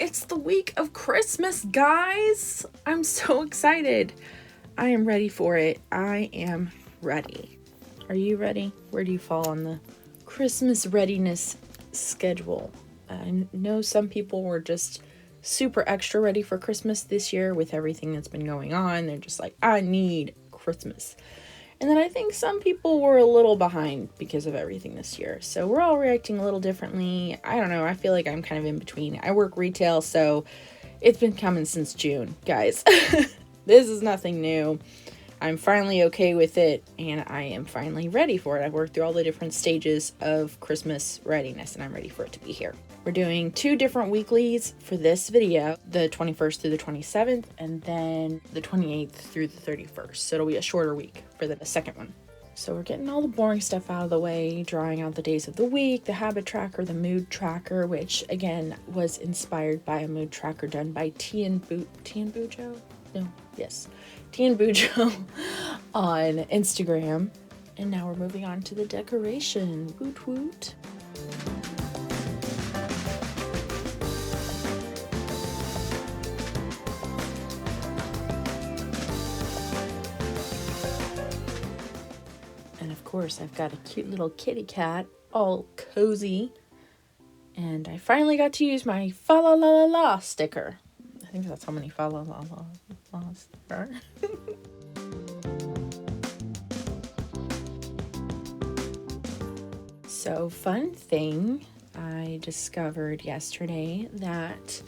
It's the week of Christmas, guys. I'm so excited. I am ready for it. I am ready. Are you ready? Where do you fall on the Christmas readiness schedule? I know some people were just super extra ready for Christmas this year with everything that's been going on. They're just like, I need Christmas. And then I think some people were a little behind because of everything this year. So we're all reacting a little differently. I don't know. I feel like I'm kind of in between. I work retail, so it's been coming since June, guys. This is nothing new. I'm finally okay with it, and I am finally ready for it. I've worked through all the different stages of Christmas readiness, and I'm ready for it to be here. We're doing 2 different weeklies for this video, the 21st through the 27th, and then the 28th through the 31st. So it'll be a shorter week for the second one. So we're getting all the boring stuff out of the way, drawing out the days of the week, the habit tracker, the mood tracker, which again was inspired by a mood tracker done by Tian Bujo on Instagram. And now we're moving on to the decoration. Woot woot. And of course, I've got a cute little kitty cat, all cozy. And I finally got to use my fa la la la la sticker. I think that's how many fa la la la la's there are. So, fun thing, I discovered yesterday that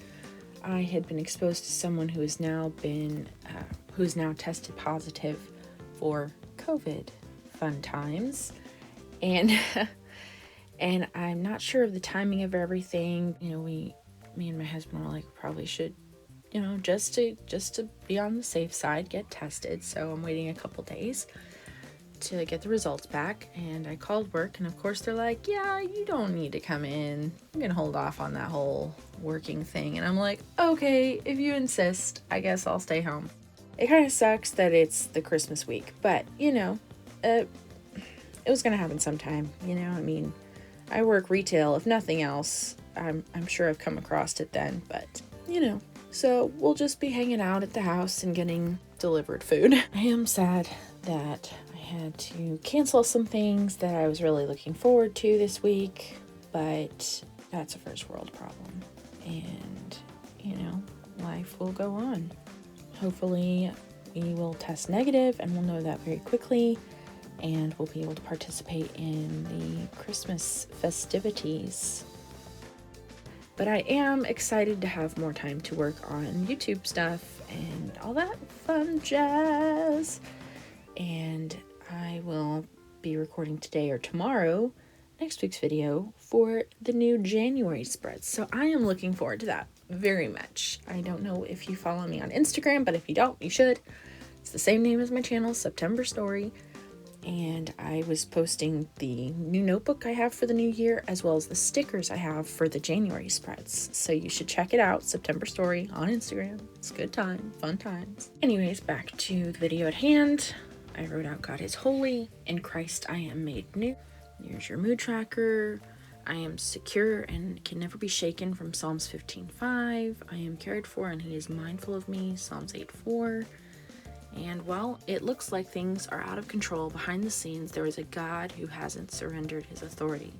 I had been exposed to someone who has now tested positive for COVID. Fun times. And and I'm not sure of the timing of everything. You know, me and my husband were like, probably should, you know, just to be on the safe side, get tested. So I'm waiting a couple days to get the results back, and I called work, and of course they're like, yeah, you don't need to come in. I'm gonna hold off on that whole working thing. And I'm like, okay, if you insist, I guess I'll stay home. It kind of sucks that it's the Christmas week, but you know, it was gonna happen sometime. You know, I mean, I work retail. If nothing else, I'm sure I've come across it then, but you know, so we'll just be hanging out at the house and getting delivered food. I am sad that I had to cancel some things that I was really looking forward to this week, but that's a first world problem, and you know, life will go on. Hopefully we will test negative, and we'll know that very quickly, and we'll be able to participate in the Christmas festivities. But I am excited to have more time to work on YouTube stuff and all that fun jazz. And I will be recording today or tomorrow next week's video for the new January spreads. So I am looking forward to that very much. I don't know if you follow me on Instagram, but if you don't, you should. It's the same name as my channel, September Storrie. And I was posting the new notebook I have for the new year, as well as the stickers I have for the January spreads. So you should check it out, September Storrie on Instagram. It's a good time, fun times. Anyways, back to the video at hand. I wrote out, God is holy, in Christ I am made new. Here's your mood tracker. I am secure and can never be shaken from Psalms 15:5. I am cared for and he is mindful of me, Psalms 8:4. And while it looks like things are out of control behind the scenes, there is a God who hasn't surrendered his authority,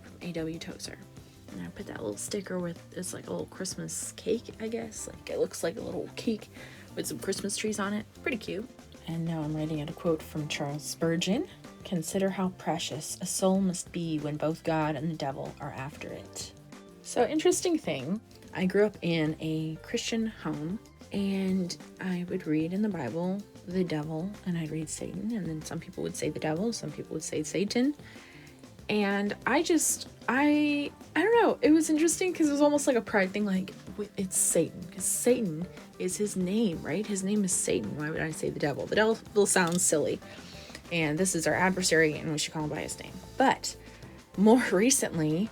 from A.W. Tozer. And I put that little sticker with, it's like a little Christmas cake, I guess. Like it looks like a little cake with some Christmas trees on it. Pretty cute. And now I'm writing out a quote from Charles Spurgeon. Consider how precious a soul must be when both God and the devil are after it. So, interesting thing, I grew up in a Christian home, and I would read in the Bible the devil, and I'd read Satan, and then some people would say the devil, some people would say Satan. And I don't know, it was interesting because it was almost like a pride thing, like, it's Satan, because Satan is his name, right? His name is Satan. Why would I say the devil? The devil sounds silly, and this is our adversary, and we should call him by his name. But more recently,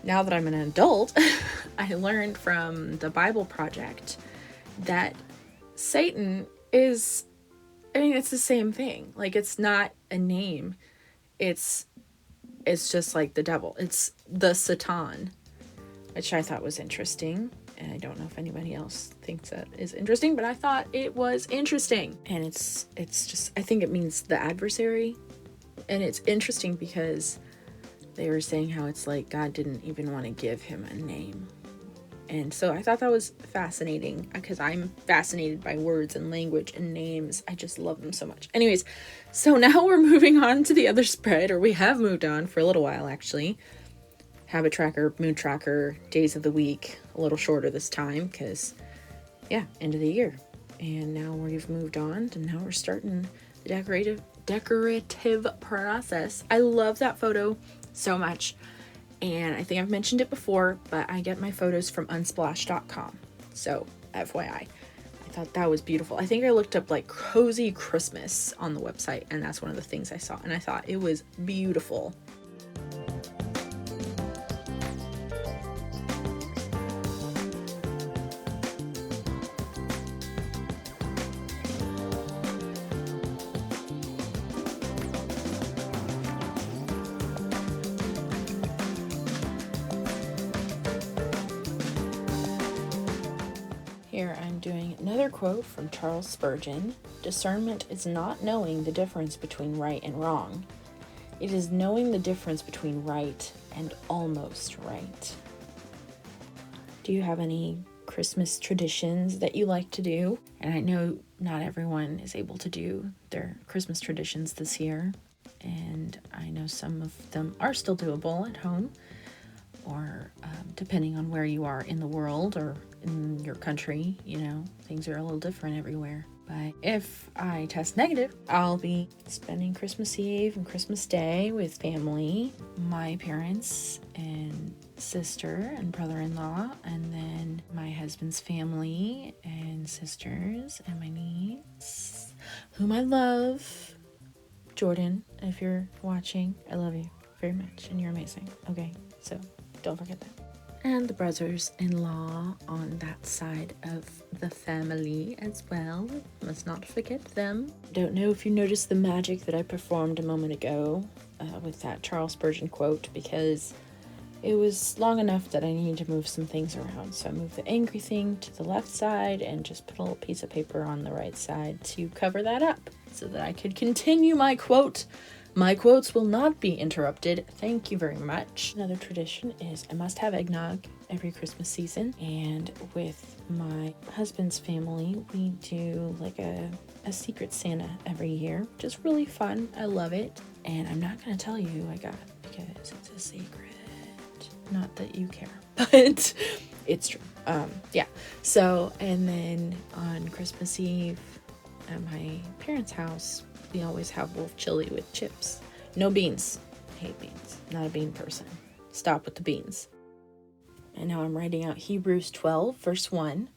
now that I'm an adult, I learned from the Bible Project that Satan is, I mean, it's the same thing. Like, it's not a name. It's just like the devil. It's the Satan, which I thought was interesting. And I don't know if anybody else thinks that is interesting, but I thought it was interesting. And it's just, I think it means the adversary. And it's interesting because they were saying how it's like God didn't even want to give him a name. And so I thought that was fascinating because I'm fascinated by words and language and names. I just love them so much. Anyways, so now we're moving on to the other spread, or we have moved on for a little while actually. Habit tracker, mood tracker, days of the week, a little shorter this time because, yeah, end of the year. And now we've moved on, and now we're starting the decorative process. I love that photo so much, and I think I've mentioned it before, but I get my photos from unsplash.com. So, FYI. I thought that was beautiful. I think I looked up like cozy Christmas on the website, and that's one of the things I saw, and I thought it was beautiful. Here I'm doing another quote from Charles Spurgeon. Discernment is not knowing the difference between right and wrong. It is knowing the difference between right and almost right. Do you have any Christmas traditions that you like to do? And I know not everyone is able to do their Christmas traditions this year. And I know some of them are still doable at home, or depending on where you are in the world or in your country, you know, things are a little different everywhere. But if I test negative, I'll be spending Christmas Eve and Christmas Day with family, my parents and sister and brother-in-law, and then my husband's family and sisters and my niece, whom I love. Jordan, if you're watching, I love you very much and you're amazing. Okay, so don't forget that. And the brothers-in-law on that side of the family as well. Must not forget them. Don't know if you noticed the magic that I performed a moment ago with that Charles Spurgeon quote, because it was long enough that I needed to move some things around. So I moved the angry thing to the left side and just put a little piece of paper on the right side to cover that up so that I could continue my quote. My quotes will not be interrupted. Thank you very much. Another tradition is I must have eggnog every Christmas season. And with my husband's family, we do like a secret Santa every year. Just really fun. I love it. And I'm not going to tell you who I got because it's a secret. Not that you care, but it's true. Yeah. So, and then on Christmas Eve at my parents' house, we always have wolf chili with chips. No beans. I hate beans. Not a bean person. Stop with the beans. And now I'm writing out Hebrews 12, verse 1.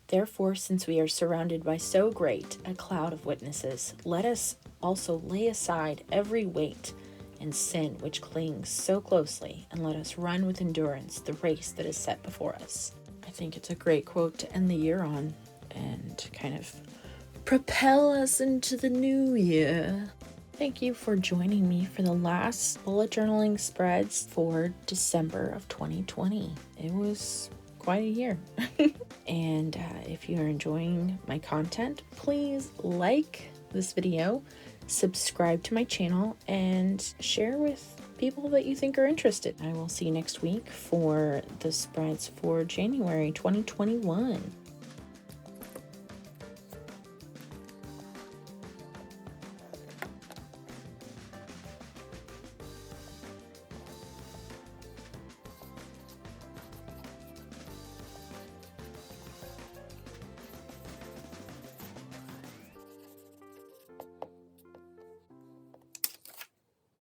Therefore, since we are surrounded by so great a cloud of witnesses, let us also lay aside every weight and sin which clings so closely, and let us run with endurance the race that is set before us. I think it's a great quote to end the year on and kind of propel us into the new year. Thank you for joining me for the last bullet journaling spreads for December of 2020. It was quite a year. And if you are enjoying my content, please like this video, subscribe to my channel, and share with people that you think are interested. I will see you next week for the spreads for January 2021.